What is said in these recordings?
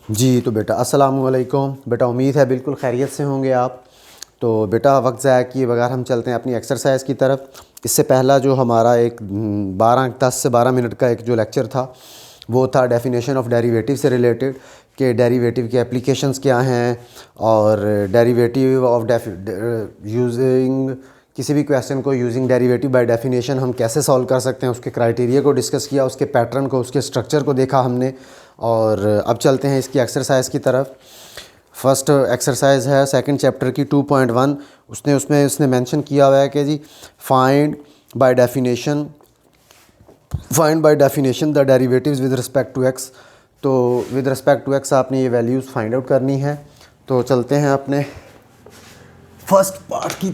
जी तो बेटा अस्सलामु अलैकुम। बेटा उम्मीद है बिल्कुल खैरियत से होंगे आप। तो बेटा वक्त ज़ाया किए बगैर हम चलते हैं अपनी एक्सरसाइज की तरफ। इससे पहला जो हमारा एक 10 से 12 मिनट का एक जो लेक्चर था वो था डेफिनेशन ऑफ डेरिवेटिव से रिलेटेड, कि डेरिवेटिव की एप्लीकेशंस क्या हैं और डेरिवेटिव ऑफ यूजिंग किसी भी क्वेश्चन को यूजिंग डेरिवेटिव बाय डेफिनेशन हम कैसे सॉल्व कर सकते हैं, उसके क्राइटेरिया को डिस्कस किया, उसके पैटर्न को, उसके स्ट्रक्चर को देखा हमने। और अब चलते हैं इसकी एक्सरसाइज की तरफ। फर्स्ट एक्सरसाइज है सेकंड चैप्टर की 2.1। उसने मेंशन किया हुआ है कि जी find by definition the derivatives with respect to x. तो विद रिस्पेक्ट टू एक्स आपने ये वैल्यूज़ फाइंड आउट करनी है। तो चलते हैं अपने फर्स्ट पार्ट की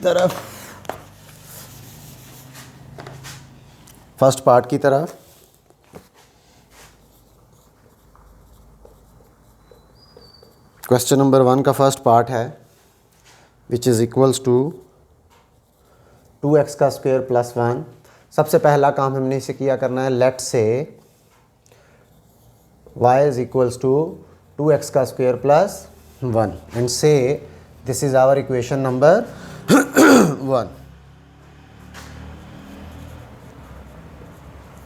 तरफ। क्वेश्चन नंबर 1 का फर्स्ट पार्ट है विच इज़ इक्वल्स टू 2x का स्क्वायर प्लस 1। सबसे पहला काम हमने इसे किया करना है, late say y is equals to 2x का square plus 1 and say this is our equation number 1।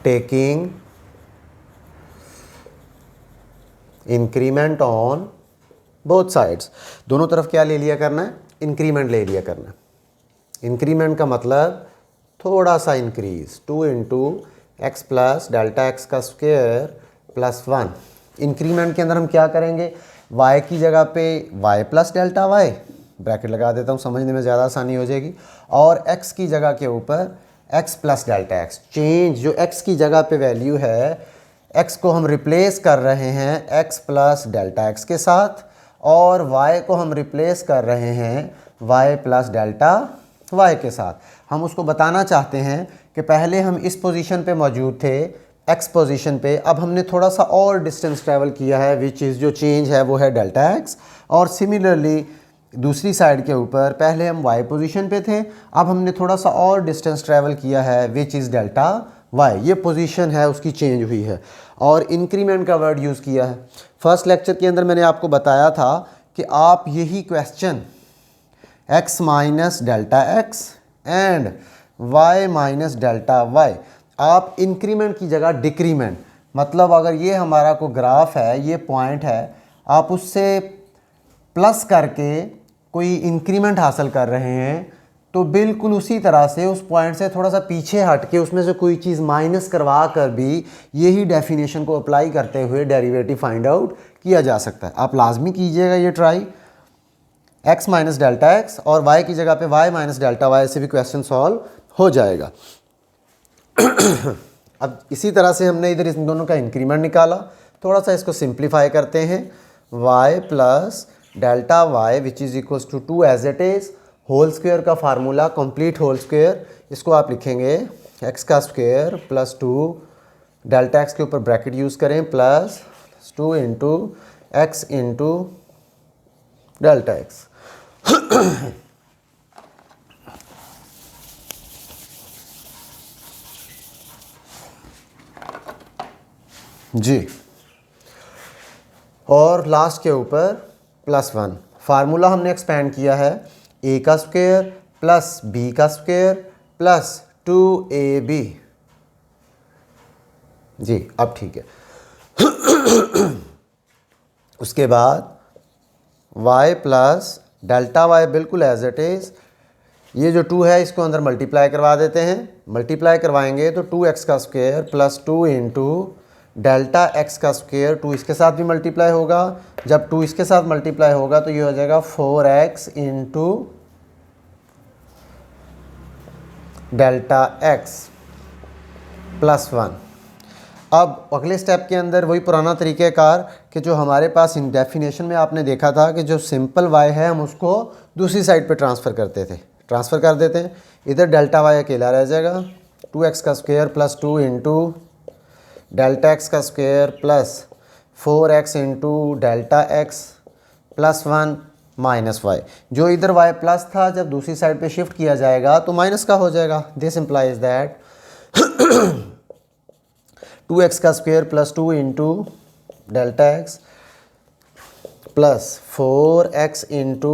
Taking increment on both sides, दोनों तरफ क्या ले लिया करना है, इंक्रीमेंट ले लिया करना है। इंक्रीमेंट का मतलब थोड़ा सा increase, 2 into x plus delta x का स्क्वायर प्लस 1। इंक्रीमेंट के अंदर हम क्या करेंगे, y की जगह पे y plus delta y, bracket लगा देता हूँ समझने में ज़्यादा आसानी हो जाएगी, और x की जगह के ऊपर x plus delta x. Change जो x की जगह पे वैल्यू है, x को हम रिप्लेस कर रहे हैं x प्लस डेल्टा एक्स के साथ, और y को हम रिप्लेस कर रहे हैं y प्लस डेल्टा y के साथ। हम उसको बताना चाहते हैं कि पहले हम इस पोजीशन पे मौजूद थे, x पोजीशन पे, अब हमने थोड़ा सा और डिस्टेंस ट्रैवल किया है, विच इज़ जो चेंज है वो है डेल्टा x। और सिमिलरली दूसरी साइड के ऊपर पहले हम y पोजीशन पे थे, अब हमने थोड़ा सा और डिस्टेंस ट्रैवल किया है, विच इज़ डेल्टा y। ये पोजीशन है उसकी चेंज हुई है, और इंक्रीमेंट का वर्ड यूज़ किया है। फर्स्ट लेक्चर के अंदर मैंने आपको बताया था कि आप यही question x minus delta x and y minus delta y, आप इंक्रीमेंट की जगह डिक्रीमेंट, मतलब अगर ये हमारा को ग्राफ है, ये पॉइंट है, आप उससे प्लस करके कोई इंक्रीमेंट हासिल कर रहे हैं, तो बिल्कुल उसी तरह से उस पॉइंट से थोड़ा सा पीछे हट के उसमें से कोई चीज़ माइनस करवा कर भी यही डेफिनेशन को अप्लाई करते हुए डेरिवेटिव फाइंड आउट किया जा सकता है। आप लाजमी कीजिएगा ये try, x minus delta x और y की जगह पे y माइनस डेल्टा y से भी क्वेश्चन सॉल्व हो जाएगा। अब इसी तरह से हमने इधर इन दोनों का इंक्रीमेंट निकाला, थोड़ा सा इसको सिंप्लीफाई करते हैं, y plus delta y which is equals to 2 as it is, whole square का फार्मूला कंप्लीट होल स्क्वायर, इसको आप लिखेंगे x का स्क्वायर प्लस 2, डेल्टा x के ऊपर ब्रैकेट यूज़ करें, plus 2 into x into delta x. जी, और लास्ट के ऊपर प्लस 1। फार्मूला हमने एक्सपेंड किया है, a का स्क्वायर प्लस b का स्क्वायर प्लस 2ab। जी अब ठीक है। उसके बाद y प्लस डेल्टा y बिल्कुल एज इट इज़, ये जो 2 है इसको अंदर मल्टीप्लाई करवा देते हैं, मल्टीप्लाई करवाएंगे तो 2x का square plus 2 into delta x का स्क्वायर, 2 इसके साथ भी मल्टीप्लाई होगा, जब 2 इसके साथ मल्टीप्लाई होगा तो ये हो जाएगा 4x into delta x plus 1। अब अगले स्टेप के अंदर वही पुराना तरीक़ेकार कि जो हमारे पास इन डेफिनेशन में आपने देखा था कि जो सिंपल y है हम उसको दूसरी साइड पे ट्रांसफ़र करते थे, ट्रांसफ़र कर देते हैं, इधर डेल्टा y अकेला रह जाएगा, 2x का square plus 2 into delta x का square plus 4x into delta x plus 1 minus y। जो इधर y प्लस था जब दूसरी साइड पे शिफ्ट किया जाएगा तो माइनस का हो जाएगा। दिस इम्प्लाइज दैट 2x का square plus 2 into delta x plus 4x into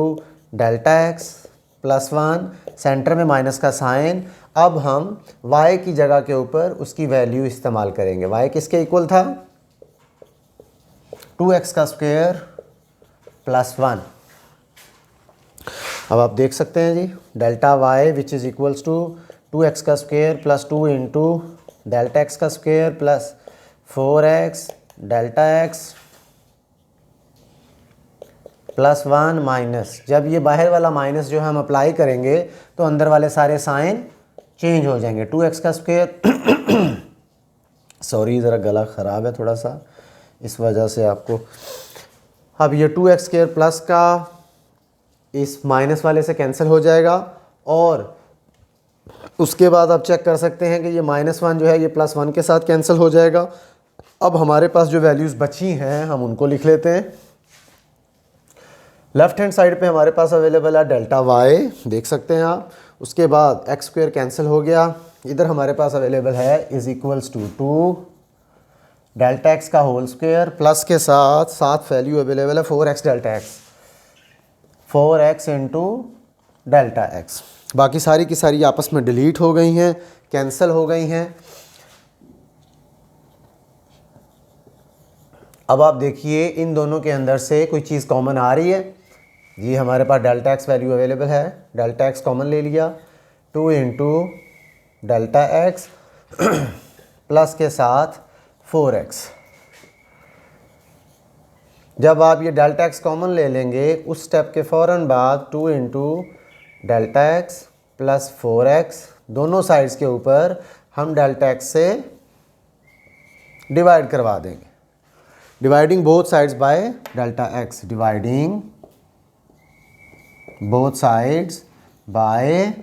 delta x plus 1, centre में माइनस का साइन। अब हम y की जगह के ऊपर उसकी वैल्यू इस्तेमाल करेंगे। y किसके इक्वल था? 2x का स्क्वायर प्लस 1। अब आप देख सकते हैं जी, delta y which is equals to 2x का square plus 2 into delta x का square plus 4x delta x plus 1 minus, जब ये बाहर वाला माइनस जो हम अप्लाई करेंगे तो अंदर वाले सारे साइन चेंज हो जाएंगे। 2x का स्क्वायर सॉरी ज़रा गला ख़राब है थोड़ा सा, इस वजह से आपको। अब ये 2x स्क्वायर प्लस का इस माइनस वाले से कैंसिल हो जाएगा, और उसके बाद आप चेक कर सकते हैं कि ये -1 जो है ये +1 के साथ कैंसिल हो जाएगा। अब हमारे पास जो वैल्यूज़ बची हैं हम उनको लिख लेते हैं। लेफ़्ट हैंड साइड पे हमारे पास अवेलेबल है डेल्टा y, देख सकते हैं आप। उसके बाद x स्क्वायर कैंसिल हो गया, इधर हमारे पास अवेलेबल है is equals to 2 delta x का होल स्क्वायर प्लस के साथ वैल्यू अवेलेबल है 4x delta x, 4x into delta x. बाकी सारी की सारी आपस में डिलीट हो गई हैं, कैंसिल हो गई हैं। अब आप देखिए इन दोनों के अंदर से कोई चीज़ कॉमन आ रही है जी, हमारे पास डेल्टा एक्स वैल्यू अवेलेबल है, डेल्टा एक्स कॉमन ले लिया, 2 इंटू डेल्टा एक्स प्लस के साथ 4x। जब आप ये डेल्टा एक्स कॉमन ले लेंगे उस स्टेप के फ़ौरन बाद 2 into delta x plus 4x, दोनों साइड्स के ऊपर हम डेल्टा एक्स से डिवाइड करवा देंगे। Dividing both sides by delta x, dividing both sides by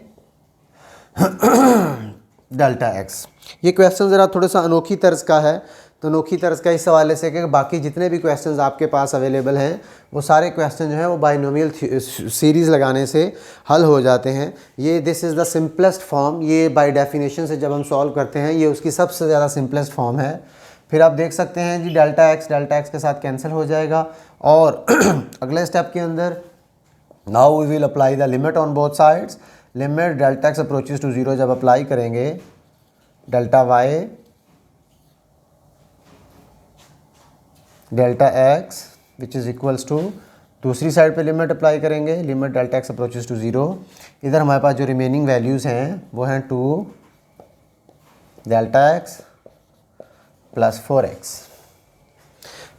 delta x. ये क्वेश्चन ज़रा थोड़ा सा अनोखी तर्ज का है, तो अनोखी तर्ज का इस हवाले से कि बाकी जितने भी क्वेश्चंस आपके पास अवेलेबल हैं वो सारे क्वेश्चन जो हैं वो बाइनोमियल सीरीज़ लगाने से हल हो जाते हैं। ये this is the simplest form, ये बाय डेफिनेशन से जब हम सॉल्व करते हैं ये उसकी सबसे ज़्यादा सिंपलेस्ट फॉर्म है। फिर आप देख सकते हैं जी डेल्टा एक्स के साथ कैंसिल हो जाएगा, और अगले स्टेप के अंदर now we will apply the limit on both sides. Limit delta x approaches to 0 जब अप्लाई करेंगे, delta y delta x which is equals to, दूसरी साइड पे लिमिट अप्लाई करेंगे, limit delta x approaches to 0। इधर हमारे पास जो remaining values हैं वो हैं 2 डेल्टा एक्स प्लस 4x।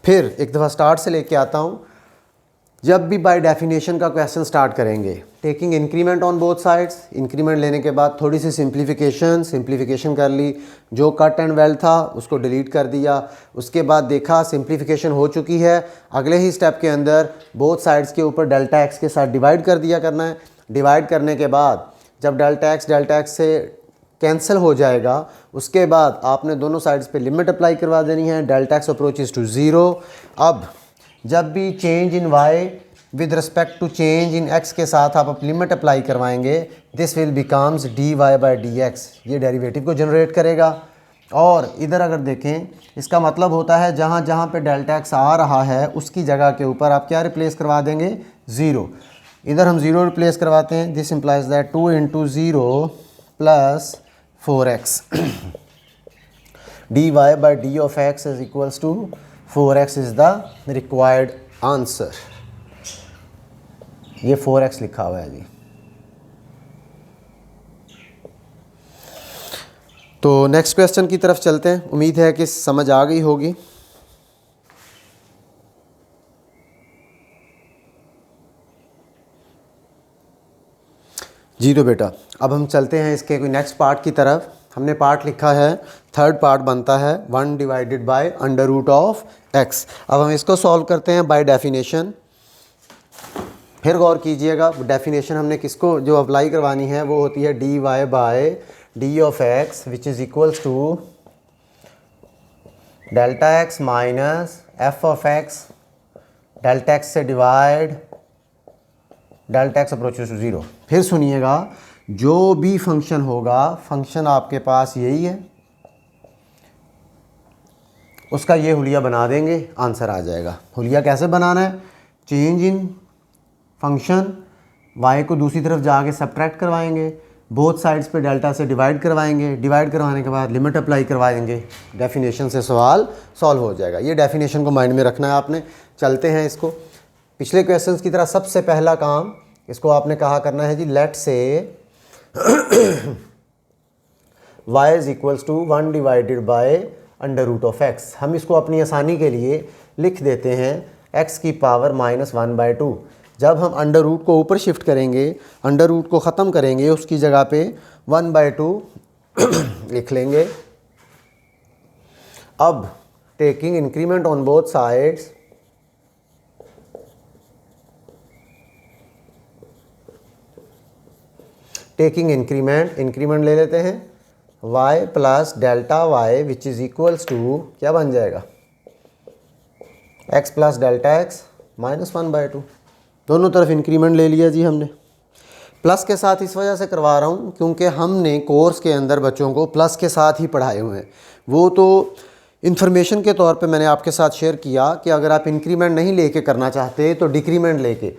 फिर एक दफ़ा स्टार्ट से लेके आता हूँ। जब भी बाय डेफिनेशन का क्वेश्चन स्टार्ट करेंगे, taking increment on both sides, increment लेने के बाद थोड़ी सी सिंप्लीफिकेशन कर ली, जो कट एंड वेल था उसको डिलीट कर दिया। उसके बाद देखा सिंप्लीफिकेशन हो चुकी है, अगले ही स्टेप के अंदर बोथ साइड्स के ऊपर डेल्टा एक्स के साथ डिवाइड कर दिया करना है। डिवाइड करने के बाद जब डेल्टा एक्स से कैंसिल हो जाएगा, उसके बाद आपने दोनों साइड्स पे लिमिट अप्लाई करवा देनी है, डेल्टा एक्स अप्रोचेस टू 0। अब जब भी change in y with respect to change in x के साथ आप लिमिट अप्लाई करवाएंगे, this will becomes dy by dx, ये डेरिवेटिव को जनरेट करेगा। और इधर अगर देखें, इसका मतलब होता है जहाँ जहाँ पे डेल्टा एक्स आ रहा है उसकी जगह के ऊपर आप क्या रिप्लेस करवा देंगे? 0। इधर हम 0 रिप्लेस करवाते हैं, this implies that 2 into 0 plus 4x dy by d of x is equals to 4x is the required answer। ये 4x लिखा हुआ है जी। तो नेक्स्ट क्वेश्चन की तरफ चलते हैं, उम्मीद है कि समझ आ गई होगी। जी तो बेटा अब हम चलते हैं इसके कोई नेक्स्ट पार्ट की तरफ। हमने पार्ट लिखा है, थर्ड पार्ट बनता है 1 divided by under root of x। अब हम इसको सॉल्व करते हैं बाय डेफिनेशन। फिर गौर कीजिएगा, डेफिनेशन हमने किसको जो अप्लाई करवानी है वो होती है dy by d of x which is equals to delta x minus f of x, delta x से divide delta x approaches to 0। फिर सुनिएगा, जो भी फंक्शन होगा, फंक्शन आपके पास यही है, उसका ये हुलिया बना देंगे, आंसर आ जाएगा। हुलिया कैसे बनाना है? चेंज इन फंक्शन, y को दूसरी तरफ जाके सब्ट्रैक्ट करवाएंगे, बोथ साइड्स पे डेल्टा से डिवाइड करवाएंगे, डिवाइड करवाने के बाद लिमिट अप्लाई करवाएंगे, डेफिनेशन से सवाल सॉल्व हो जाएगा। ये डेफिनेशन को माइंड में रखना है आपने। चलते हैं इसको पिछले क्वेश्चंस की तरह। सबसे पहला काम इसको आपने कहा करना है जी, let say y is equals to 1 divided by under root of x। हम इसको अपनी आसानी के लिए लिख देते हैं x की पावर -1/2। जब हम अंडर रूट को ऊपर शिफ्ट करेंगे, अंडर रूट को ख़त्म करेंगे, उसकी जगह पे 1/2 लिख लेंगे। अब taking increment on both sides, taking increment ले लेते हैं y plus delta y which is equals to क्या बन जाएगा, x प्लस डेल्टा x -1/2। दोनों तरफ इंक्रीमेंट ले लिया जी हमने। प्लस के साथ इस वजह से करवा रहा हूँ क्योंकि हमने कोर्स के अंदर बच्चों को प्लस के साथ ही पढ़ाए हुए हैं। वो तो इन्फॉर्मेशन के तौर पे मैंने आपके साथ शेयर किया कि अगर आप इंक्रीमेंट नहीं लेके करना चाहते तो डिक्रीमेंट लेके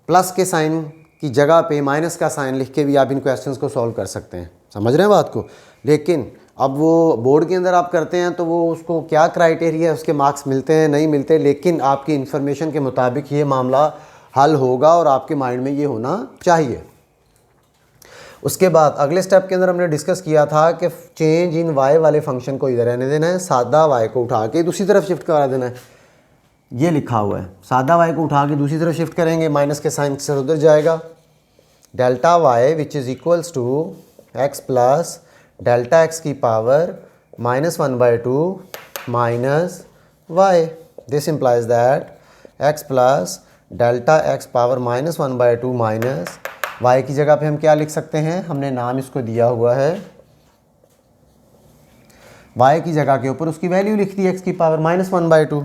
प्लस के साइन की जगह पे माइनस का साइन लिख के भी आप इन क्वेश्चंस को सॉल्व कर सकते हैं। समझ रहे हैं बात को। लेकिन अब वो बोर्ड के अंदर आप करते हैं तो वो उसको क्या क्राइटेरिया है, उसके मार्क्स मिलते हैं नहीं मिलते, लेकिन आपकी इन्फॉर्मेशन के मुताबिक ये मामला हल होगा और आपके माइंड में ये होना चाहिए। उसके बाद अगले स्टेप के अंदर हमने डिस्कस किया था कि चेंज इन y वाले फंक्शन को इधर रहने देना है, सादा y को उठा के दूसरी तरफ शिफ्ट करा देना है। ये लिखा हुआ है, सादा y को उठा के दूसरी तरफ शिफ्ट करेंगे, माइनस के साइन से उधर जाएगा। Delta y which is equals to x plus delta x की power -1/2 minus y। This implies that x plus delta x power -1/2 minus y की जगह पे हम क्या लिख सकते हैं, हमने नाम इसको दिया हुआ है, y की जगह के ऊपर उसकी वैल्यू लिख दी x की पावर -1/2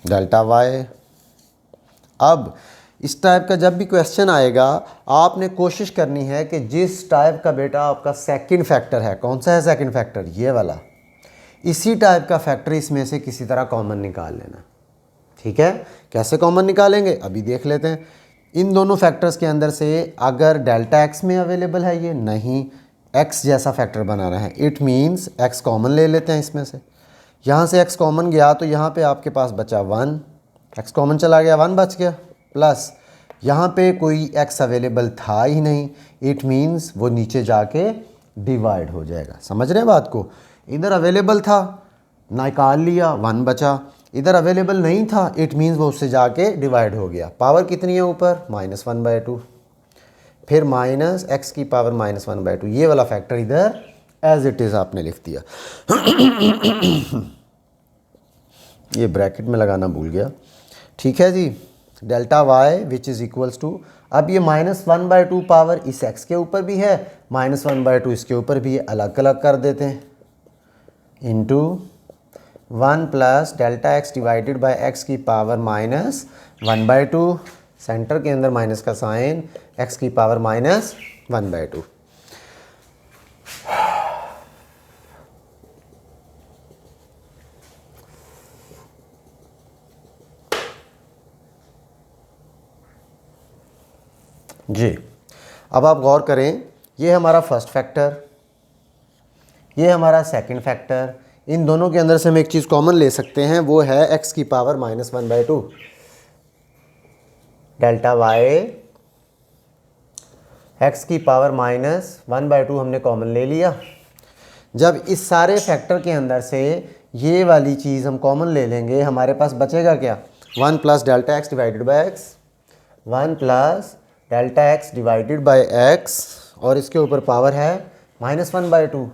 डेल्टा y। अब इस टाइप का जब भी क्वेश्चन आएगा आपने कोशिश करनी है कि जिस टाइप का बेटा आपका सेकंड फैक्टर है, कौन सा है सेकंड फैक्टर, ये वाला, इसी टाइप का फैक्टर इसमें से किसी तरह कॉमन निकाल लेना। ठीक है, कैसे कॉमन निकालेंगे अभी देख लेते हैं। इन दोनों फैक्टर्स के अंदर से अगर डेल्टा x में अवेलेबल है, ये नहीं x जैसा फैक्टर बनाना है, इट मीन्स x कॉमन ले लेते हैं इसमें से। यहाँ से x कॉमन गया तो यहाँ पे आपके पास बचा 1, x कॉमन चला गया 1 बच गया, प्लस यहाँ पे कोई x अवेलेबल था ही नहीं, इट मीन्स वो नीचे जाके डिवाइड हो जाएगा। समझ रहे हैं बात को। इधर अवेलेबल था निकाल लिया 1 बचा, इधर अवेलेबल नहीं था, इट मीन्स वो उससे जाके डिवाइड हो गया। पावर कितनी है ऊपर -1/2, फिर माइनस x की पावर -1/2, ये वाला फैक्टर इधर एज इट इज़ आपने लिख दिया। ये ब्रैकेट में लगाना भूल गया। ठीक है जी, delta y which is equals to, अब ये -1/2 पावर इस x के ऊपर भी है, -1/2 इसके ऊपर भी है, अलग अलग कर देते हैं, into 1 plus delta x divided by x की पावर -1/2, सेंटर के अंदर माइनस का साइन, x की पावर -1/2। जी, अब आप गौर करें, ये हमारा फर्स्ट फैक्टर, ये हमारा सेकंड फैक्टर, इन दोनों के अंदर से हम एक चीज़ कॉमन ले सकते हैं, वो है x की पावर -1/2। डेल्टा y x की पावर -1/2 हमने कॉमन ले लिया। जब इस सारे फैक्टर के अंदर से ये वाली चीज़ हम कॉमन ले लेंगे, हमारे पास बचेगा क्या, 1 plus delta x divided by x, 1 plus delta x divided by x, और इसके ऊपर पावर है -1/2,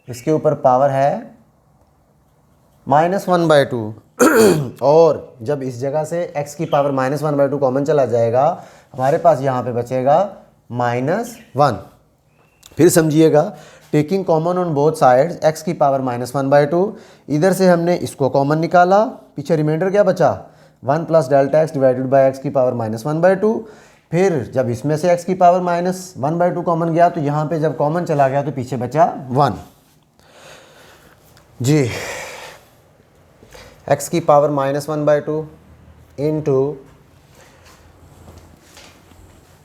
इसके ऊपर पावर है -1/2। और जब इस जगह से x की पावर -1/2 कॉमन चला जाएगा, हमारे पास यहाँ पे बचेगा -1। फिर समझिएगा, taking common on both sides, x की पावर -1/2, इधर से हमने इसको कॉमन निकाला, पीछे रिमाइंडर क्या बचा, 1 plus delta x divided by x की पावर -1/2। फिर जब इसमें से x की पावर -1/2 कॉमन गया तो यहाँ पे जब कॉमन चला गया तो पीछे बचा 1। जी, x की पावर -1/2 इनटू,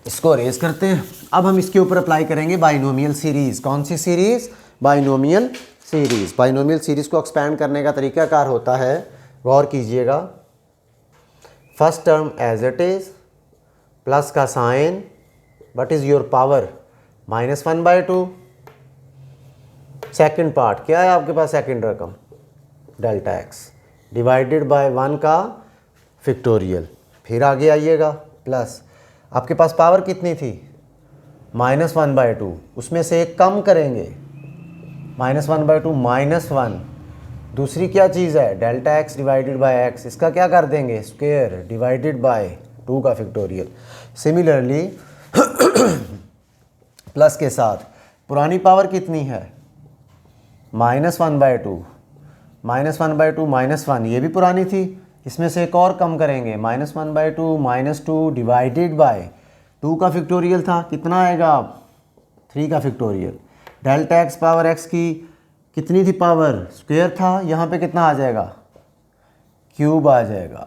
इसको रेज करते हैं। अब हम इसके ऊपर अप्लाई करेंगे बाइनोमियल सीरीज़। कौन सी series? Binomial series. Binomial series को एक्सपेंड करने का तरीकाकार होता है, गौर कीजिएगा, first term as it is, plus का sign, what is your power, -1/2। Second part क्या है आपके पास, सेकंड रकम डेल्टा एक्स डिवाइडेड बाय 1 का फैक्टोरियल। फिर आगे आइएगा, प्लस आपके पास पावर कितनी थी, -1/2, उसमें से एक कम करेंगे, -1/2 -1। दूसरी क्या चीज़ है, delta x divided by x, इसका क्या कर देंगे, स्क्वायर डिवाइडेड बाय 2 का फैक्टोरियल। सिमिलरली प्लस के साथ पुरानी पावर कितनी है, -1/2, -1/2 -1, ये भी पुरानी थी, इसमें से एक और कम करेंगे, -1/2 -2 डिवाइडेड बाय 2 का फैक्टोरियल था, कितना आएगा, 3 का factorial. Delta x power x की कितनी थी पावर, स्क्वायर था, यहाँ पे कितना आ जाएगा, क्यूब आ जाएगा,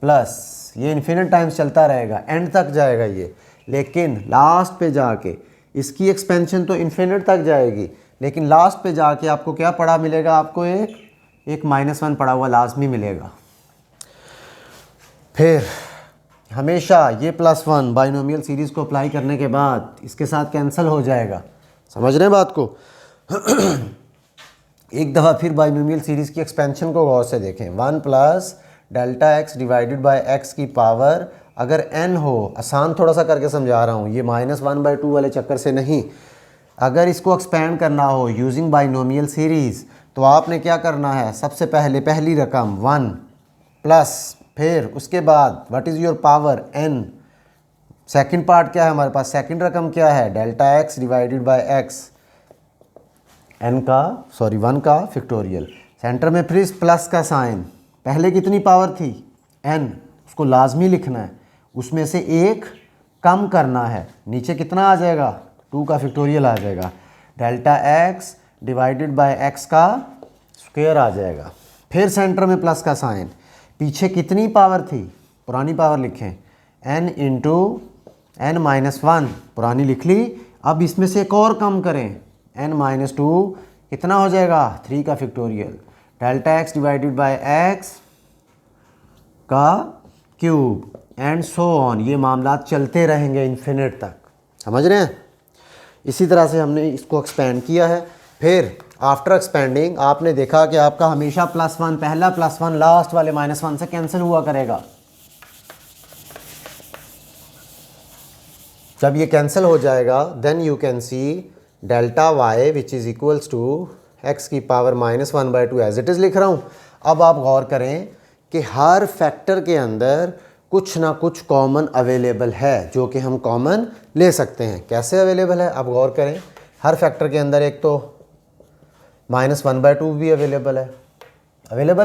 प्लस ये इन्फिनिट टाइम्स चलता रहेगा, एंड तक जाएगा ये, लेकिन लास्ट पे जाके इसकी एक्सपेंशन तो इन्फिनिट तक जाएगी, लेकिन लास्ट पे जाके आपको क्या पड़ा मिलेगा, आपको एक -1 पड़ा हुआ लाजमी मिलेगा। फिर हमेशा ये +1 बाइनोमियल सीरीज़ को अप्लाई करने के बाद इसके साथ कैंसिल हो जाएगा। समझ रहे हैं बात को? एक दफ़ा फिर बाइनोमियल सीरीज़ की एक्सपेंशन को गौर से देखें। 1 plus delta x divided by x की पावर अगर n हो, आसान थोड़ा सा करके समझा रहा हूँ, ये -1/2 वाले चक्कर से नहीं, अगर इसको एक्सपेंड करना हो यूजिंग बाइनोमियल सीरीज़ तो आपने क्या करना है, सबसे पहले पहली रकम 1 प्लस, फिर उसके बाद what is your power n, second part क्या है हमारे पास, सेकंड रकम क्या है, delta x divided by x, 1 का फैक्टोरियल। सेंटर में फिर प्लस का साइन, पहले कितनी पावर थी, n, उसको लाजमी लिखना है, उसमें से एक कम करना है, नीचे कितना आ जाएगा, 2 का फैक्टोरियल आ जाएगा, delta x divided by x का स्क्वायर आ जाएगा। फिर सेंटर में प्लस का साइन, पीछे कितनी पावर थी, पुरानी पावर लिखें, n इंटू n-1, पुरानी लिख ली। अब इसमें से एक और कम करें, n-2, कितना हो जाएगा, 3 का factorial, delta x divided by x का क्यूब, एंड सो ऑन। ये मामलात चलते रहेंगे इन्फिनिट तक। समझ रहे हैं? इसी तरह से हमने इसको एक्सपेंड किया है। फिर आफ्टर एक्सपेंडिंग आपने देखा कि आपका हमेशा +1, पहला +1 लास्ट वाले -1 से कैंसिल हुआ करेगा। जब ये कैंसिल हो जाएगा then you can see delta y which is equals to x की पावर -1/2 एज इट इज़ लिख रहा हूँ। अब आप गौर करें कि हर फैक्टर के अंदर कुछ ना कुछ कॉमन अवेलेबल है जो कि हम कॉमन ले सकते हैं। कैसे अवेलेबल है आप गौर करें, हर फैक्टर के अंदर एक तो -1/2 भी अवेलेबल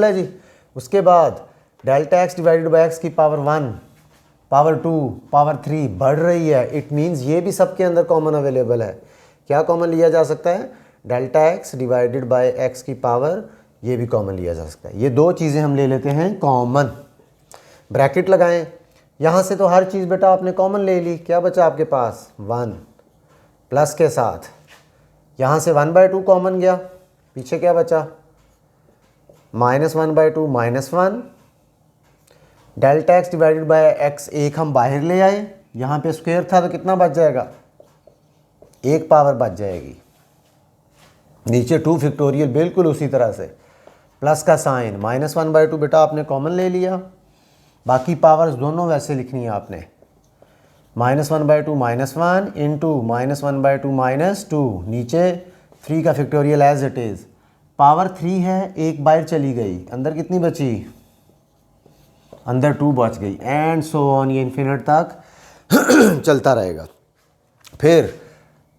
है जी। उसके बाद delta x divided by x की पावर 1, पावर 2, पावर 3 बढ़ रही है। इट मीन्स ये भी सबके अंदर कॉमन अवेलेबल है। क्या कॉमन लिया जा सकता है, delta x divided by x की पावर, ये भी कॉमन लिया जा सकता है। ये दो चीज़ें हम ले लेते हैं कॉमन। ब्रैकेट लगाएं, यहाँ से तो हर चीज़ बेटा आपने कॉमन ले ली, क्या बचा आपके पास 1 प्लस के साथ, यहाँ से 1/2 कॉमन गया, पीछे क्या बचा -1/2 -1, delta x divided by x एक हम बाहर ले आए, यहाँ पे स्क्वायर था तो कितना बच जाएगा, 1 पावर बच जाएगी, नीचे 2 फैक्टोरियल बिल्कुल उसी तरह से, प्लस का साइन, -1/2 बेटा आपने कॉमन ले लिया, बाकी पावर्स दोनों वैसे लिखनी है आपने, -1/2 -1 इंटू -1/2 -2, नीचे 3 का factorial as it is, power 3 है, एक बाहर चली गई, अंदर कितनी बची, अंदर 2 बच गई, एंड सो ऑन, ये इन्फिनिट तक चलता रहेगा। फिर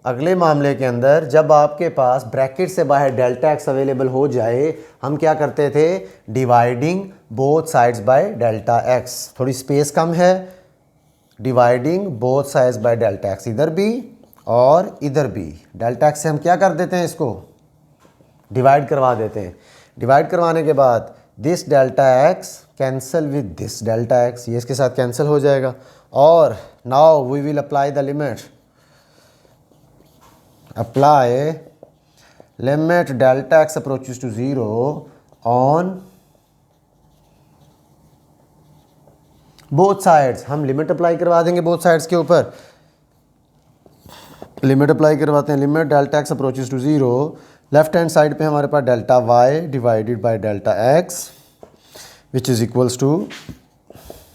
अगले मामले के अंदर जब आपके पास ब्रैकेट से बाहर डेल्टा एक्स अवेलेबल हो जाए, हम क्या करते थे, dividing both sides by delta x, थोड़ी स्पेस कम है, dividing both sides by delta x, इधर भी और इधर भी, डेल्टा एक्स से हम क्या कर देते हैं, इसको डिवाइड करवा देते हैं। डिवाइड करवाने के बाद this delta x cancel with this delta x, ये इसके साथ कैंसिल हो जाएगा। और now we will apply the limit, apply limit delta x approaches to 0 on both sides. हम लिमिट अप्लाई करवा देंगे बोथ साइड्स के ऊपर, लिमिट अप्लाई करवाते हैं। Limit delta x approaches to 0, left hand side पे हमारे पास delta y divided by delta x which is equals to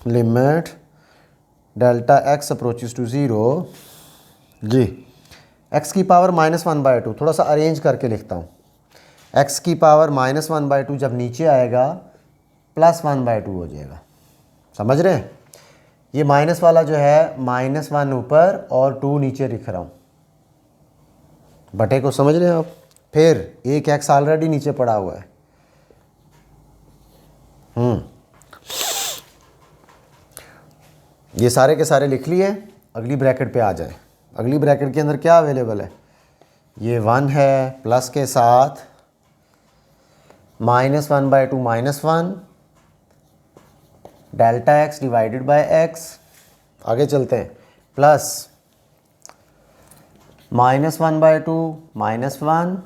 limit delta x approaches to 0 जी x की पावर -1/2, थोड़ा सा अरेंज करके लिखता हूँ। x की पावर -1/2 जब नीचे आएगा +1/2 हो जाएगा, समझ रहे हैं? ये माइनस वाला जो है -1 ऊपर और 2 नीचे लिख रहा हूँ, बटे को समझ रहे हैं आप? फिर एक x ऑलरेडी नीचे पड़ा हुआ है। ये सारे के सारे लिख लिए, अगली ब्रैकेट पे आ जाए। अगली ब्रैकेट के अंदर क्या अवेलेबल है? ये 1 है प्लस के साथ -1/2 -1 delta x divided by x, आगे चलते हैं, plus -1/2 -1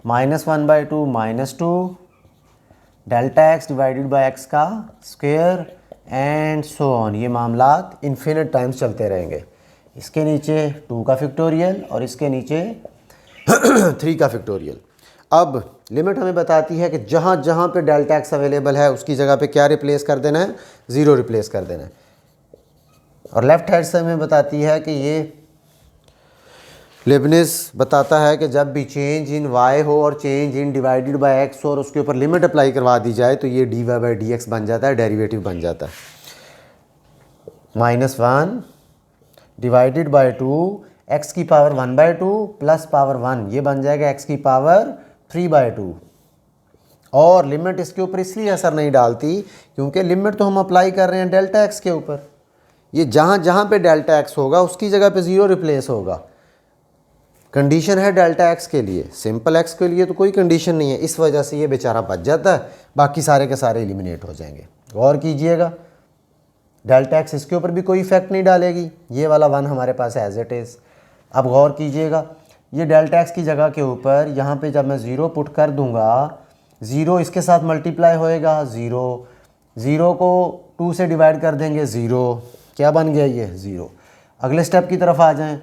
-1/2 -2 delta x divided by x का स्क्वायर एंड सो ऑन। ये मामलात इन्फिनिट टाइम्स चलते रहेंगे। इसके नीचे 2 का फैक्टोरियल और इसके नीचे 3 का फैक्टोरियल। अब लिमिट हमें बताती है कि जहाँ जहाँ पे डेल्टा एक्स अवेलेबल है उसकी जगह पे क्या रिप्लेस कर देना है? 0 रिप्लेस कर देना है। और लेफ्ट हैंड से हमें बताती है कि ये लेबनिज़ बताता है कि जब भी चेंज इन y हो और change in divided by x हो और उसके ऊपर लिमिट अप्लाई करवा दी जाए तो ये dy/dx बन जाता है, डेरिवेटिव बन जाता है। -1 डिवाइडेड बाय 2 x की पावर 1/2 प्लस पावर 1, ये बन जाएगा x की पावर 3/2। और लिमिट इसके ऊपर इसलिए असर नहीं डालती क्योंकि लिमिट तो हम अप्लाई कर रहे हैं डेल्टा x के ऊपर। ये जहाँ जहाँ पे डेल्टा x होगा उसकी जगह पे 0 रिप्लेस होगा। कंडीशन है डेल्टा एक्स के लिए, सिंपल एक्स के लिए तो कोई कंडीशन नहीं है, इस वजह से ये बेचारा बच जाता है, बाकी सारे के सारे एलिमिनेट हो जाएंगे। गौर कीजिएगा, डेल्टा एक्स इसके ऊपर भी कोई इफेक्ट नहीं डालेगी, ये वाला 1 हमारे पास एज इट इज़। अब गौर कीजिएगा, ये डेल्टा एक्स की जगह के ऊपर यहाँ पे जब मैं 0 पुट कर दूँगा, 0 इसके साथ मल्टीप्लाई होएगा, 0 को 2 से डिवाइड कर देंगे, 0 क्या बन गया? ये 0। अगले स्टेप की तरफ आ जाएँ,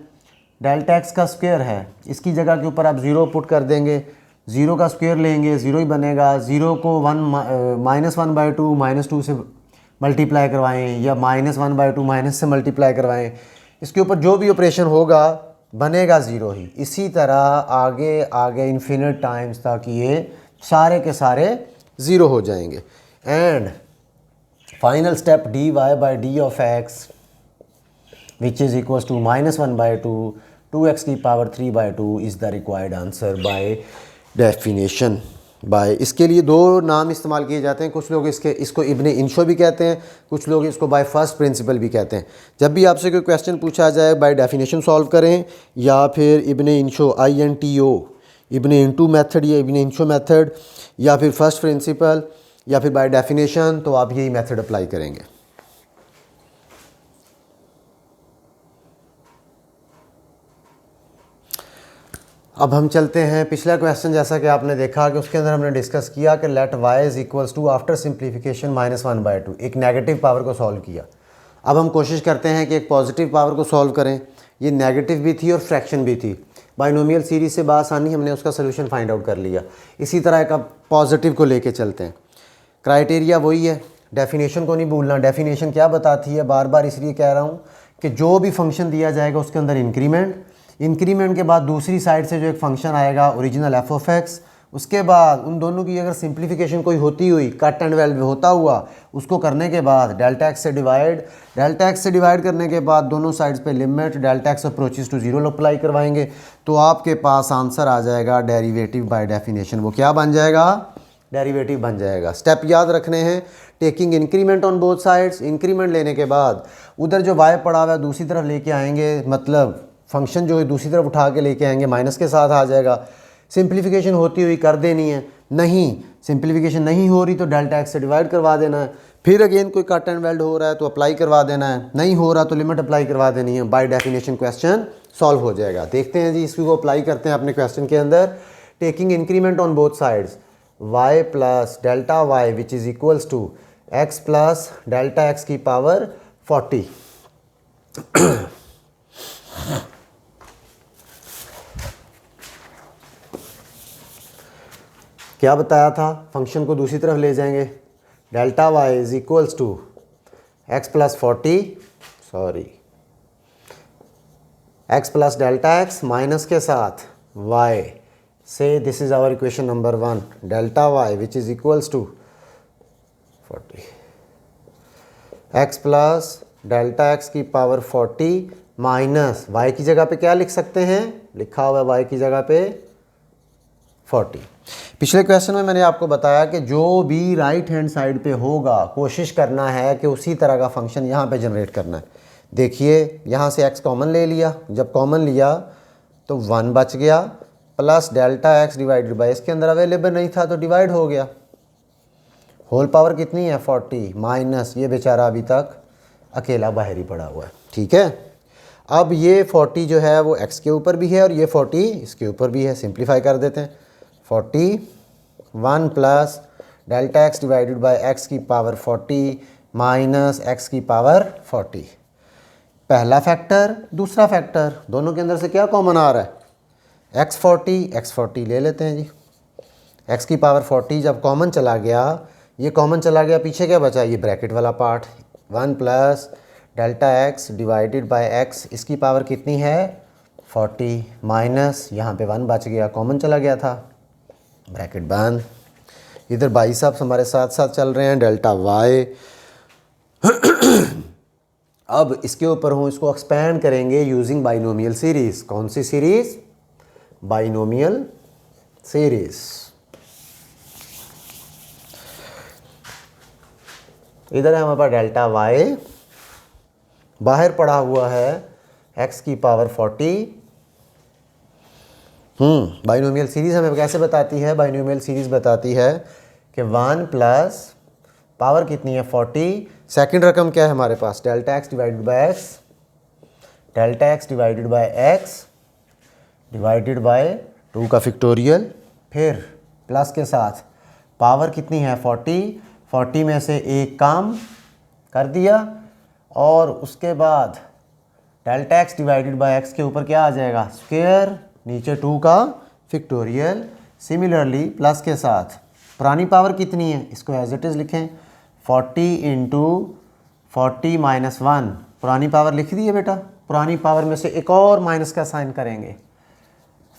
डेल्टा एक्स का स्क्वायर है, इसकी जगह के ऊपर आप 0 पुट कर देंगे, 0 का स्क्वायर लेंगे, 0 ही बनेगा। 0 को -1/2 -2 से मल्टीप्लाई करवाएं या -1/2 माइनस से मल्टीप्लाई करवाएं, इसके ऊपर जो भी ऑपरेशन होगा बनेगा 0 ही। इसी तरह आगे आगे इन्फिनिट टाइम्स तक ये सारे के सारे 0 हो जाएंगे। And final step dy/d of x which is equals to -1/2 2x की power 3/2 is the required answer by definition. By इसके लिए 2 नाम इस्तेमाल किए जाते हैं, कुछ लोग इसको इब्ने इंशो भी कहते हैं, कुछ लोग इसको बाय फर्स्ट प्रिंसिपल भी कहते हैं। जब भी आपसे कोई क्वेश्चन पूछा जाए बाय डेफिनेशन सॉल्व करें या फिर इब्ने इंशो INTO इब्ने इंटू मेथड या इब्ने इंशो मेथड या फिर फर्स्ट प्रिंसिपल या फिर बाय डेफिनेशन, तो आप यही मेथड अप्लाई करेंगे। अब हम चलते हैं पिछला क्वेश्चन, जैसा कि आपने देखा कि उसके अंदर हमने डिस्कस किया कि let y is equals to after simplification -1/2, एक नेगेटिव पावर को सॉल्व किया। अब हम कोशिश करते हैं कि एक पॉजिटिव पावर को सॉल्व करें। ये नेगेटिव भी थी और फ्रैक्शन भी थी, बाइनोमियल सीरीज से बासानी हमने उसका सोल्यूशन फाइंड आउट कर लिया। इसी तरह एक अब पॉजिटिव को लेके चलते हैं। क्राइटेरिया वही है, डेफिनेशन को नहीं भूलना। डेफिनेशन क्या बताती है, बार बार इसलिए कह रहा हूँ कि जो भी फंक्शन दिया जाएगा उसके अंदर इंक्रीमेंट के बाद दूसरी साइड से जो एक फंक्शन आएगा ओरिजिनल f ऑफ x, उसके बाद उन दोनों की अगर सिंप्लीफिकेशन कोई होती हुई कट एंड वेल होता हुआ उसको करने के बाद डेल्टा एक्स से डिवाइड करने के बाद दोनों साइड्स पे limit delta x approaches to 0 apply करवाएंगे तो आपके पास आंसर आ जाएगा डेरिवेटिव बाय डेफिनेशन। वो क्या बन जाएगा? डेरिवेटिव बन जाएगा। स्टेप याद रखने हैं, taking increment on both sides. Increment लेने के बाद उधर जो y पड़ा हुआ है दूसरी तरफ लेके आएंगे, मतलब फंक्शन जो है दूसरी तरफ उठा के लेके आएंगे, माइनस के साथ आ जाएगा। सिंप्लीफिकेशन होती हुई कर देनी है, नहीं, सिंप्लीफिकेशन नहीं हो रही तो डेल्टा एक्स से डिवाइड करवा देना है। फिर अगेन कोई कट एंड वेल्ड हो रहा है तो अप्लाई करवा देना है, नहीं हो रहा तो लिमिट अप्लाई करवा देनी है। बाय डेफिनेशन क्वेश्चन सॉल्व हो जाएगा। देखते हैं जी, इसको अप्लाई करते हैं अपने क्वेश्चन के अंदर। Taking increment on both sides y plus delta y which is equals to x plus delta x की पावर 40। क्या बताया था, फंक्शन को दूसरी तरफ ले जाएंगे। Delta y is equals to x plus 40, sorry x plus delta x minus के साथ वाई से, this is our equation number 1, delta y which is equals to 40, x plus delta x की पावर 40 माइनस वाई की जगह पे क्या लिख सकते हैं, लिखा हुआ है वाई की जगह पे 40। पिछले क्वेश्चन में मैंने आपको बताया कि जो भी राइट हैंड साइड पे होगा कोशिश करना है कि उसी तरह का फंक्शन यहाँ पे जनरेट करना है। देखिए यहाँ से x कॉमन ले लिया, जब कॉमन लिया तो 1 बच गया, plus delta x divided by, इसके अंदर अवेलेबल नहीं था तो डिवाइड हो गया। होल पावर कितनी है 40 माइनस, ये बेचारा अभी तक अकेला बाहर ही पड़ा हुआ है। ठीक है, अब ये 40 जो है वो x के ऊपर भी है और ये 40 इसके ऊपर भी है। सिंप्लीफाई कर देते हैं। 41 plus delta x divided by x की पावर 40 माइनस एक्स की पावर 40। पहला फैक्टर दूसरा फैक्टर, दोनों के अंदर से क्या कॉमन आ रहा है, x 40 ले लेते हैं जी। x की पावर 40 जब कॉमन चला गया, ये कॉमन चला गया, पीछे क्या बचा, ये ब्रैकेट वाला part, 1 plus delta x divided by x, इसकी पावर कितनी है 40 माइनस, यहाँ पे 1 बच गया, कॉमन चला गया था, ब्रैकेट बंद। इधर बाई साहब हमारे साथ साथ चल रहे हैं, डेल्टा वाई। अब इसके ऊपर हूँ, इसको एक्सपेंड करेंगे यूजिंग बाइनोमियल सीरीज। कौन सी सीरीज, बाइनोमियल सीरीज। इधर है हमारे पास डेल्टा वाई, बाहर पड़ा हुआ है x की पावर 40। बाइनोमियल सीरीज़ हमें कैसे बताती है, बाइनोमियल सीरीज़ बताती है कि 1 प्लस पावर कितनी है 40, सेकंड रकम क्या है हमारे पास, delta x divided by x, delta x divided by x divided by 2 का फैक्टोरियल, फिर प्लस के साथ पावर कितनी है 40 में से एक काम कर दिया और उसके बाद delta x divided by x के ऊपर क्या आ जाएगा, स्क्वायर, नीचे 2 का फैक्टोरियल। सिमिलरली प्लस के साथ पुरानी पावर कितनी है, इसको एज इट इज़ लिखें, 40 इंटू 40 माइनस 1, पुरानी पावर लिख दी है बेटा, पुरानी पावर में से एक और माइनस का साइन करेंगे,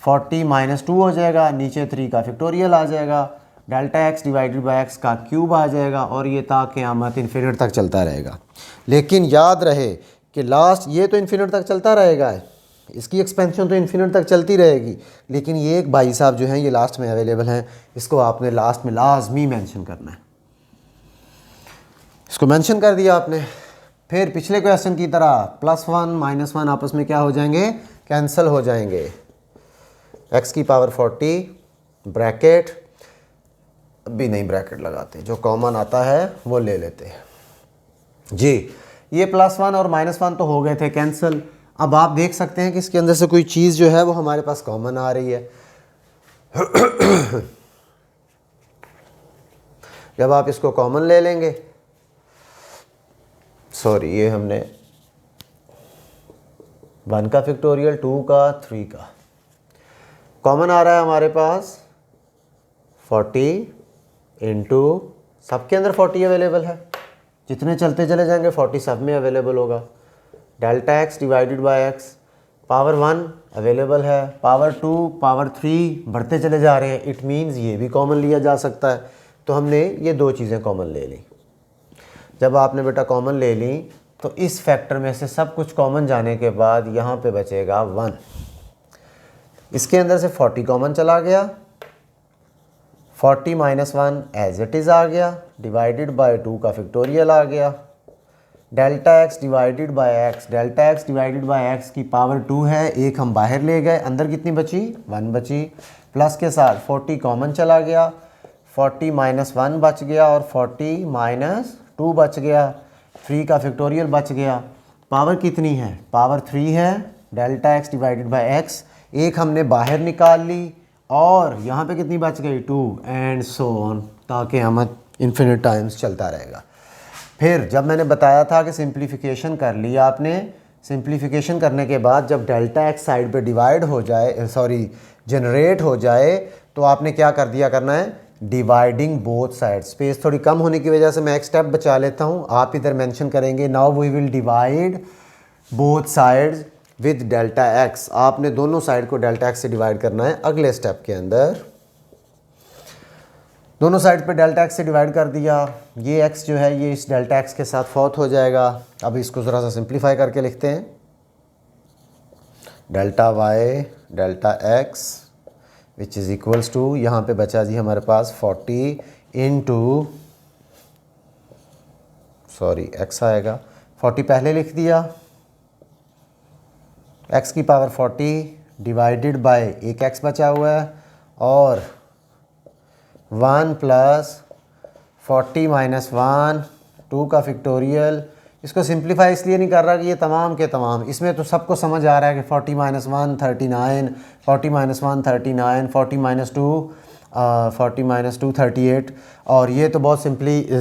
40 माइनस 2 हो जाएगा, नीचे 3 का फैक्टोरियल आ जाएगा, delta x divided by x का क्यूब आ जाएगा और ये ताकि क़यामत इन्फिनिट तक चलता रहेगा। लेकिन याद रहे कि लास्ट ये तो इन्फिनिट तक चलता रहेगा, इसकी एक्सपेंशन तो इन्फिनिट तक चलती रहेगी, लेकिन ये एक भाई साहब जो हैं ये लास्ट में अवेलेबल हैं, इसको आपने लास्ट में लाजमी मेंशन करना है। इसको मेंशन कर दिया आपने, फिर पिछले क्वेश्चन की तरह +1 -1 आपस में क्या हो जाएंगे, कैंसिल हो जाएंगे। x की पावर 40 ब्रैकेट, अभी नहीं ब्रैकेट लगाते, जो कॉमन आता है वो ले लेते हैं जी। ये +1 और -1 तो हो गए थे कैंसिल। अब आप देख सकते हैं कि इसके अंदर से कोई चीज़ जो है वो हमारे पास कॉमन आ रही है। जब आप इसको कॉमन ले लेंगे, सॉरी ये हमने 1 का फैक्टोरियल, 2 का, 3 का कॉमन आ रहा है हमारे पास 40 इंटू, सबके अंदर 40 अवेलेबल है, जितने चलते चले जाएंगे 40 सब में अवेलेबल होगा। Delta x divided by x, power 1 available है, पावर 2 पावर 3 बढ़ते चले जा रहे हैं, इट मीन्स ये भी कॉमन लिया जा सकता है। तो हमने ये 2 चीज़ें कॉमन ले ली। जब आपने बेटा कॉमन ले ली तो इस फैक्टर में से सब कुछ कॉमन जाने के बाद यहाँ पे बचेगा 1, इसके अंदर से 40 कॉमन चला गया, 40 माइनस 1 एज इट इज़ आ गया, डिवाइडेड बाय 2 का फैक्टोरियल आ गया, delta x divided by x, delta x divided by x की पावर 2 है, एक हम बाहर ले गए, अंदर कितनी बची 1 बची, प्लस के साथ 40 कॉमन चला गया, 40 माइनस 1 बच गया और 40 माइनस 2 बच गया, 3 का फैक्टोरियल बच गया। पावर कितनी है? पावर 3 है, delta x divided by x, एक हमने बाहर निकाल ली और यहाँ पे कितनी बच गई? 2 एंड सो ऑन, ताकि हम इन्फिनिट टाइम्स चलता रहेगा। फिर जब मैंने बताया था कि सिंप्लीफिकेशन कर लिया आपने, सिंप्लीफिकेशन करने के बाद जब डेल्टा एक्स साइड पे डिवाइड हो जाए, सॉरी जनरेट हो जाए, तो आपने क्या कर दिया करना है? Dividing both side. स्पेस थोड़ी कम होने की वजह से मैं एक स्टेप बचा लेता हूँ, आप इधर मेंशन करेंगे now we will divide both sides with delta x. आपने दोनों साइड को डेल्टा एक्स से डिवाइड करना है अगले स्टेप के अंदर। दोनों साइड पे डेल्टा एक्स से डिवाइड कर दिया, ये एक्स जो है ये इस डेल्टा एक्स के साथ फॉर्थ हो जाएगा। अब इसको ज़रा सा सिंप्लीफाई करके लिखते हैं, delta y delta x which is equals to, यहाँ पे बचा जी हमारे पास 40 इंटू, सॉरी एक्स आएगा, 40 पहले लिख दिया, एक्स की पावर 40 डिवाइडेड बाय एक एक्स बचा हुआ है और 1 प्लस 40 माइनस 1, 2 का फैक्टोरियल। इसको सिंप्लीफाई इसलिए नहीं कर रहा कि ये तमाम के तमाम, इसमें तो सबको समझ आ रहा है कि 40 माइनस 1 39, 40 माइनस 1 39, 40 माइनस 2 40 माइनस 2 38, और ये तो बहुत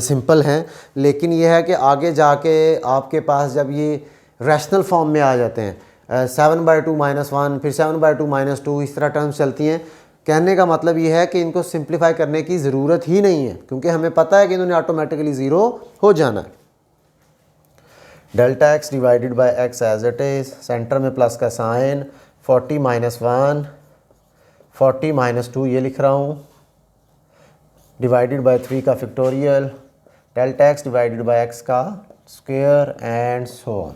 सिंपल हैं। लेकिन ये है कि आगे जाके आपके पास जब ये रैशनल फॉर्म में आ जाते हैं, 7/2 माइनस 1, फिर 7/2 माइनस 2, इस तरह टर्म्स चलती हैं। कहने का मतलब ये है कि इनको सिंप्लीफाई करने की ज़रूरत ही नहीं है, क्योंकि हमें पता है कि इन्होंने ऑटोमेटिकली ज़ीरो हो जाना है। Delta x divided by x as it is, centre में प्लस का साइन, 40 माइनस 1, 40 माइनस 2 ये लिख रहा हूँ, डिवाइडेड बाय 3 का factorial, delta x divided by x का स्क्वायर एंड सो ऑन।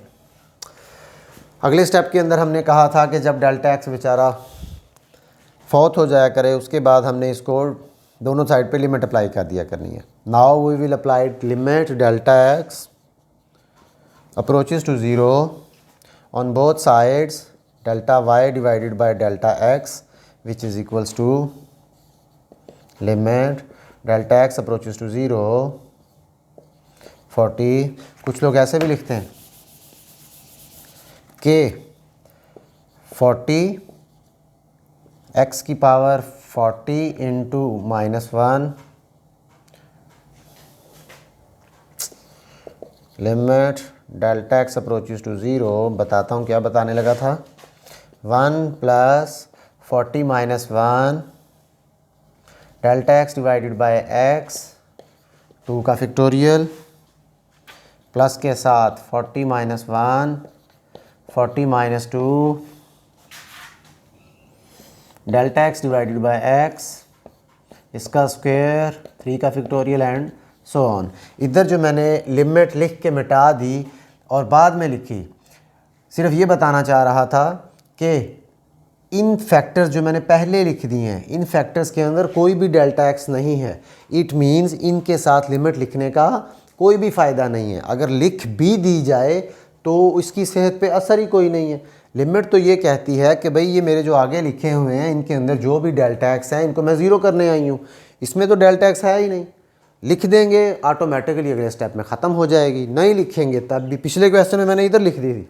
अगले स्टेप के अंदर हमने कहा था कि जब डेल्टा एक्स बेचारा फोर्थ हो जाया करे, उसके बाद हमने इसको दोनों साइड पे लिमिट अप्लाई कर दिया करनी है। Now we will apply limit delta x approaches to zero on both sides, delta y divided by delta x which is equals to limit delta x approaches to zero 40। कुछ लोग ऐसे भी लिखते हैं कि 40 एक्स की power 40 into minus 1 limit delta x approaches to zero, बताता हूँ क्या बताने लगा था, 1 plus 40 minus 1 delta x divided by x, 2 का फैक्टोरियल, प्लस के साथ 40 minus 1, 40 minus 2 delta x divided by x, इसका स्क्वायर, 3 का फैक्टोरियल एंड सो ऑन। इधर जो मैंने लिमिट लिख के मिटा दी और बाद में लिखी, सिर्फ ये बताना चाह रहा था कि इन फैक्टर्स जो मैंने पहले लिख दिए हैं, इन फैक्टर्स के अंदर कोई भी डेल्टा एक्स नहीं है। इट मीन्स इनके साथ लिमिट लिखने का कोई भी फ़ायदा नहीं है। अगर लिख भी दी जाए तो इसकी सेहत पे असर ही कोई नहीं है। लिमिट तो ये कहती है कि भाई ये मेरे जो आगे लिखे हुए हैं इनके अंदर जो भी डेल्टा एक्स हैं इनको मैं ज़ीरो करने आई हूँ, इसमें तो डेल्टा एक्स है ही नहीं। लिख देंगे ऑटोमेटिकली अगले स्टेप में ख़त्म हो जाएगी, नहीं लिखेंगे तब भी। पिछले क्वेश्चन में मैंने इधर लिख दी थी,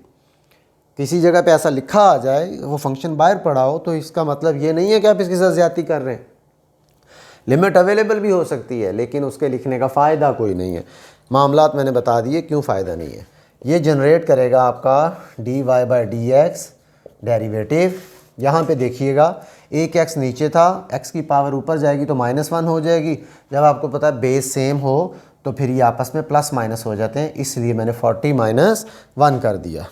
किसी जगह पे ऐसा लिखा आ जाए वो फंक्शन बाहर पड़ा हो तो इसका मतलब ये नहीं है कि आप इसके साथ ज़्यादती कर रहे हैं। लिमिट अवेलेबल भी हो सकती है लेकिन उसके लिखने का फ़ायदा कोई नहीं है। मामलात मैंने बता दिए क्यों फ़ायदा नहीं है। ये जनरेट करेगा आपका d Y by d x derivative. यहाँ पे देखिएगा एक एक्स नीचे था, एक्स की पावर ऊपर जाएगी तो -1 हो जाएगी। जब आपको पता है बेस सेम हो तो फिर ये आपस में प्लस माइनस हो जाते हैं, इसलिए मैंने 40 माइनस 1 कर दिया।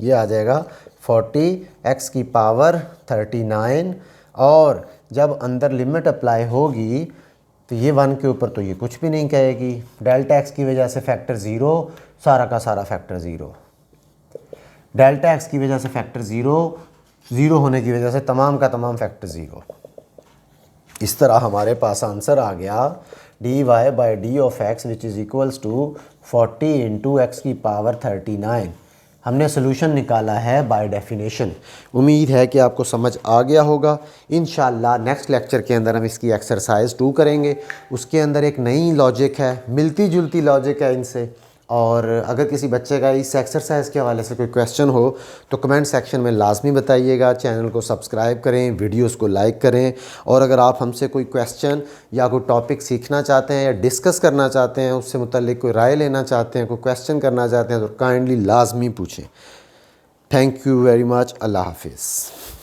ये आ जाएगा 40 एक्स की पावर 39, और जब अंदर लिमिट अप्लाई होगी तो ये 1 के ऊपर तो ये कुछ भी नहीं कहेगी। डेल्टा एक्स की वजह से फैक्टर 0, सारा का सारा फैक्टर 0। डेल्टा एक्स की वजह से फैक्टर 0 होने की वजह से तमाम का तमाम फैक्टर 0। इस तरह हमारे पास आंसर आ गया D Y by D of X which is equals to 40 into X की पावर 39। हमने सोल्यूशन निकाला है बाय डेफिनेशन। उम्मीद है कि आपको समझ आ गया होगा। इंशाल्लाह नेक्स्ट लेक्चर के अंदर हम इसकी एक्सरसाइज 2 करेंगे। उसके अंदर एक नई लॉजिक है, मिलती जुलती लॉजिक है इनसे। और अगर किसी बच्चे का इस एक्सरसाइज के हवाले से कोई क्वेश्चन हो तो कमेंट सेक्शन में लाजमी बताइएगा। चैनल को सब्सक्राइब करें, वीडियोस को लाइक करें। और अगर आप हमसे कोई क्वेश्चन या कोई टॉपिक सीखना चाहते हैं या डिस्कस करना चाहते हैं, उससे मुतल्लिक कोई राय लेना चाहते हैं, कोई क्वेश्चन करना चाहते हैं, तो काइंडली लाजमी पूछें। Thank you very much. अल्लाह हाफिज़।